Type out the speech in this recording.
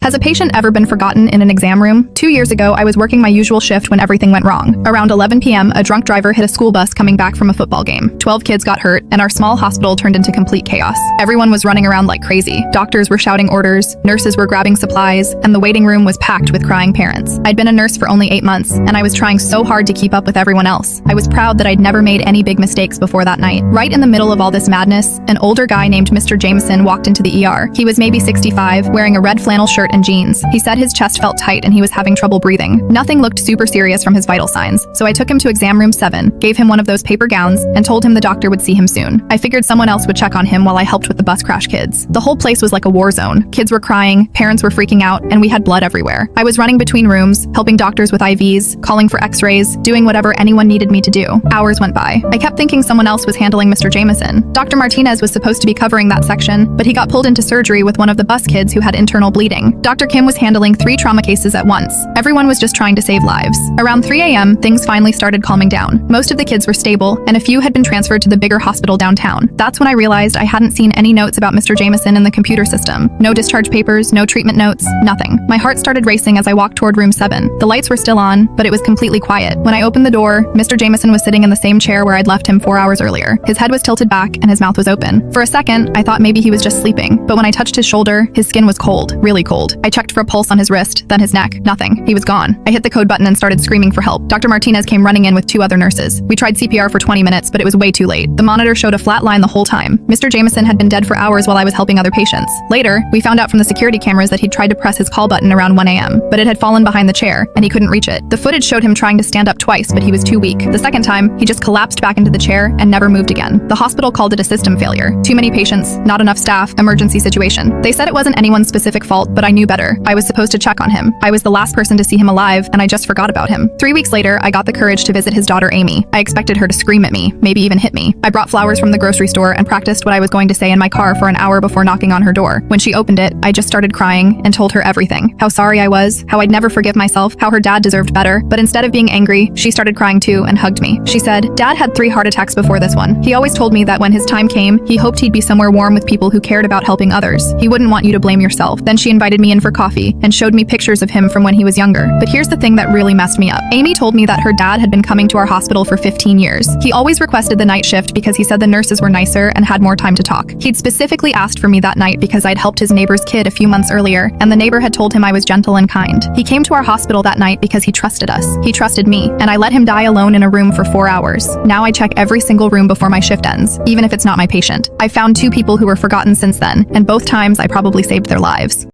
Has a patient ever been forgotten in an exam room? 2 years ago, I was working my usual shift when everything went wrong. Around 11 p.m., a drunk driver hit a school bus coming back from a football game. 12 kids got hurt, and our small hospital turned into complete chaos. Everyone was running around like crazy. Doctors were shouting orders, nurses were grabbing supplies, and the waiting room was packed with crying parents. I'd been a nurse for only 8 months, and I was trying so hard to keep up with everyone else. I was proud that I'd never made any big mistakes before that night. Right in the middle of all this madness, an older guy named Mr. Jameson walked into the ER. He was maybe 65, wearing a red flannel shirt and jeans. He said his chest felt tight and he was having trouble breathing. Nothing looked super serious from his vital signs, so I took him to exam room 7, gave him one of those paper gowns, and told him the doctor would see him soon. I figured someone else would check on him while I helped with the bus crash kids. The whole place was like a war zone. Kids were crying, parents were freaking out, and we had blood everywhere. I was running between rooms, helping doctors with IVs, calling for x-rays, doing whatever anyone needed me to do. Hours went by. I kept thinking someone else was handling Mr. Jameson. Dr. Martinez was supposed to be covering that section, but he got pulled into surgery with one of the bus kids who had internal bleeding. Dr. Kim was handling 3 trauma cases at once. Everyone was just trying to save lives. Around 3 a.m., things finally started calming down. Most of the kids were stable, and a few had been transferred to the bigger hospital downtown. That's when I realized I hadn't seen any notes about Mr. Jameson in the computer system. No discharge papers, no treatment notes, nothing. My heart started racing as I walked toward room 7. The lights were still on, but it was completely quiet. When I opened the door, Mr. Jameson was sitting in the same chair where I'd left him 4 hours earlier. His head was tilted back, and his mouth was open. For a second, I thought maybe he was just sleeping, but when I touched his shoulder, his skin was cold, really cold. I checked for a pulse on his wrist, then his neck. Nothing. He was gone. I hit the code button and started screaming for help. Dr. Martinez came running in with 2 other nurses. We tried CPR for 20 minutes, but it was way too late. The monitor showed a flat line the whole time. Mr. Jameson had been dead for hours while I was helping other patients. Later, we found out from the security cameras that he'd tried to press his call button around 1 a.m., but it had fallen behind the chair, and he couldn't reach it. The footage showed him trying to stand up twice, but he was too weak. The second time, he just collapsed back into the chair and never moved again. The hospital called it a system failure. Too many patients, not enough staff, emergency situation. They said it wasn't anyone's specific fault, but I knew better. I was supposed to check on him. I was the last person to see him alive, and I just forgot about him. 3 weeks later, I got the courage to visit his daughter Amy. I expected her to scream at me, maybe even hit me. I brought flowers from the grocery store and practiced what I was going to say in my car for an hour before knocking on her door. When she opened it, I just started crying and told her everything. How sorry I was, how I'd never forgive myself, how her dad deserved better. But instead of being angry, she started crying too and hugged me. She said, "Dad had 3 heart attacks before this one. He always told me that when his time came, he hoped he'd be somewhere warm with people who cared about helping others. He wouldn't want you to blame yourself." Then she invited me in for coffee and showed me pictures of him from when he was younger. But here's the thing that really messed me up. Amy told me that her dad had been coming to our hospital for 15 years. He always requested the night shift because he said the nurses were nicer and had more time to talk. He'd specifically asked for me that night because I'd helped his neighbor's kid a few months earlier, and the neighbor had told him I was gentle and kind. He came to our hospital that night because he trusted us. He trusted me, and I let him die alone in a room for 4 hours. Now I check every single room before my shift ends, even if it's not my patient. I've found 2 people who were forgotten since then, and both times I probably saved their lives.